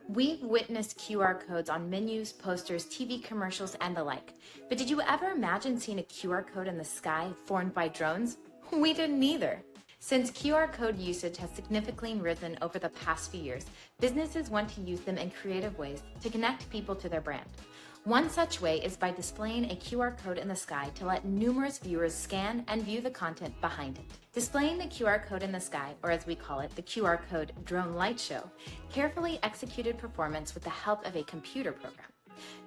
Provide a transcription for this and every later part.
We've witnessed QR codes on menus, posters, TV commercials, and the like. But did you ever imagine seeing a QR code in the sky formed by drones? We didn't either. Since QR code usage has significantly risen over the past few years, businesses want to use them in creative ways to connect people to their brand. One such way is by displaying a QR code in the sky to let numerous viewers scan and view the content behind it. Displaying the QR code in the sky, or as we call it, the QR code drone light show, carefully executed performance with the help of a computer program.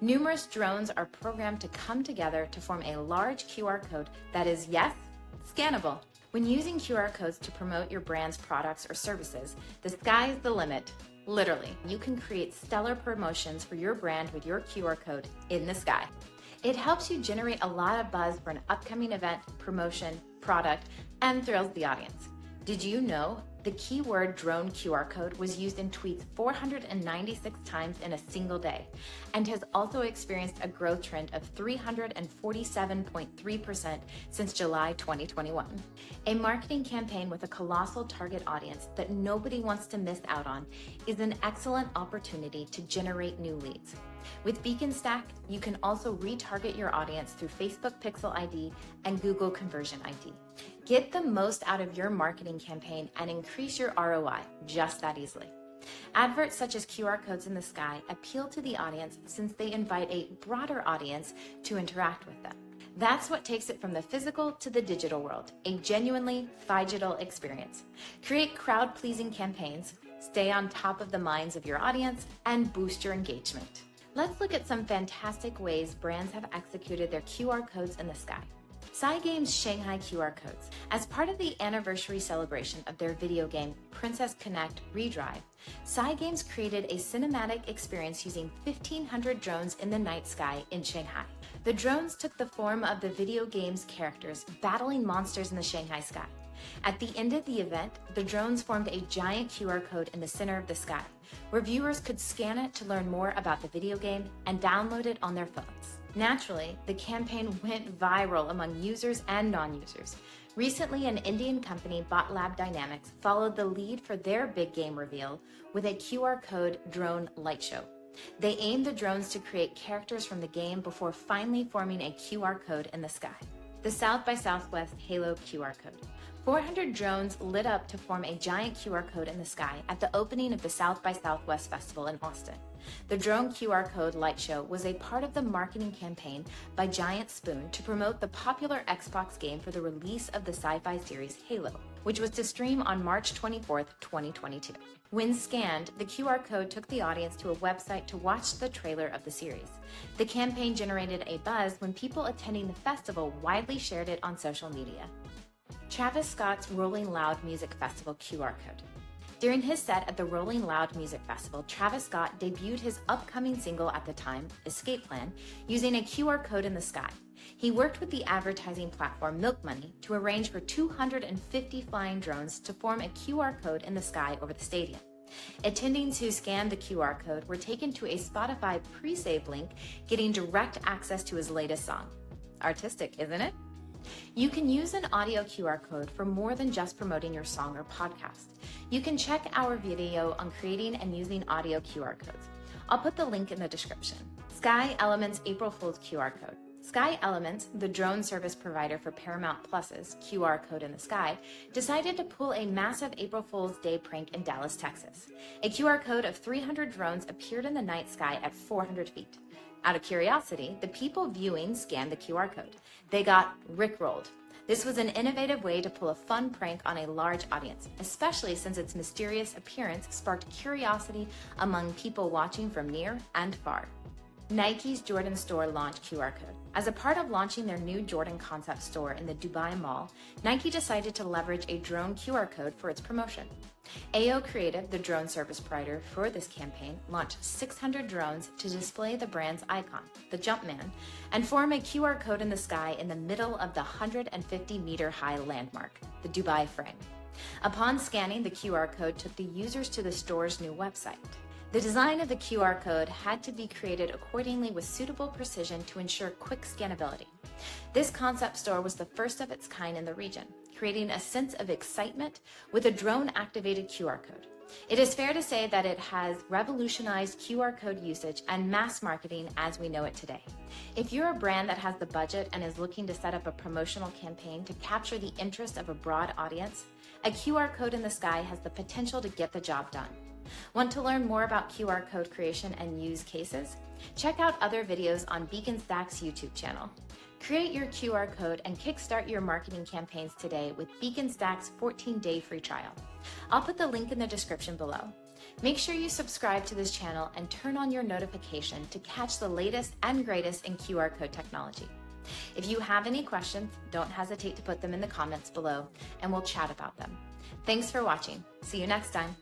Numerous drones are programmed to come together to form a large QR code that is, yes, scannable. When using QR codes to promote your brand's products or services, the sky's the limit. Literally, you can create stellar promotions for your brand with your QR code in the sky. It helps you generate a lot of buzz for an upcoming event, promotion, product, and thrills the audience. Did you know the keyword drone QR code was used in tweets 496 times in a single day and has also experienced a growth trend of 347.3% since July 2021. A marketing campaign with a colossal target audience that nobody wants to miss out on is an excellent opportunity to generate new leads. With Beacon Stack, you can also retarget your audience through Facebook Pixel ID and Google Conversion ID. Get the most out of your marketing campaign and increase your ROI just that easily. Adverts such as QR codes in the sky appeal to the audience since they invite a broader audience to interact with them. That's what takes it from the physical to the digital world, a genuinely phygital experience. Create crowd-pleasing campaigns, stay on top of the minds of your audience, and boost your engagement. Let's look at some fantastic ways brands have executed their QR codes in the sky. Cygames Shanghai QR Codes. As part of the anniversary celebration of their video game Princess Connect Redrive, Cygames created a cinematic experience using 1,500 drones in the night sky in Shanghai. The drones took the form of the video game's characters battling monsters in the Shanghai sky. At the end of the event, the drones formed a giant QR code in the center of the sky, where viewers could scan it to learn more about the video game and download it on their phones. Naturally, the campaign went viral among users and non-users. Recently, an Indian company, BotLab Dynamics, followed the lead for their big game reveal with a QR code drone light show. They aimed the drones to create characters from the game before finally forming a QR code in the sky. The South by Southwest Halo QR Code. 400 drones lit up to form a giant QR code in the sky at the opening of the South by Southwest Festival in Austin. The drone QR code light show was a part of the marketing campaign by Giant Spoon to promote the popular Xbox game for the release of the sci-fi series Halo, which was to stream on March 24, 2022. When scanned, the QR code took the audience to a website to watch the trailer of the series. The campaign generated a buzz when people attending the festival widely shared it on social media. Travis Scott's Rolling Loud Music Festival QR Code. During his set at the Rolling Loud Music Festival, Travis Scott debuted his upcoming single at the time, Escape Plan, using a QR code in the sky. He worked with the advertising platform Milk Money to arrange for 250 flying drones to form a QR code in the sky over the stadium. Attendings who scanned the QR code were taken to a Spotify pre-save link, getting direct access to his latest song. Artistic, isn't it? You can use an audio QR code for more than just promoting your song or podcast. You can check our video on creating and using audio QR codes. I'll put the link in the description. Sky Elements April Fool's QR Code. Sky Elements, the drone service provider for Paramount Plus's QR code in the sky, decided to pull a massive April Fool's Day prank in Dallas, Texas. A QR code of 300 drones appeared in the night sky at 400 feet. Out of curiosity, the people viewing scanned the QR code. They got rickrolled. This was an innovative way to pull a fun prank on a large audience, especially since its mysterious appearance sparked curiosity among people watching from near and far. Nike's Jordan Store launch QR code. As a part of launching their new Jordan concept store in the Dubai Mall, Nike decided to leverage a drone QR code for its promotion. AO Creative, the drone service provider for this campaign, launched 600 drones to display the brand's icon, the Jumpman, and form a QR code in the sky in the middle of the 150-meter-high landmark, the Dubai Frame. Upon scanning, the QR code took the users to the store's new website. The design of the QR code had to be created accordingly with suitable precision to ensure quick scannability. This concept store was the first of its kind in the region, creating a sense of excitement with a drone-activated QR code. It is fair to say that it has revolutionized QR code usage and mass marketing as we know it today. If you're a brand that has the budget and is looking to set up a promotional campaign to capture the interest of a broad audience, a QR code in the sky has the potential to get the job done. Want to learn more about QR code creation and use cases? Check out other videos on BeaconStack's YouTube channel. Create your QR code and kickstart your marketing campaigns today with BeaconStack's 14-day free trial. I'll put the link in the description below. Make sure you subscribe to this channel and turn on your notification to catch the latest and greatest in QR code technology. If you have any questions, don't hesitate to put them in the comments below and we'll chat about them. Thanks for watching. See you next time.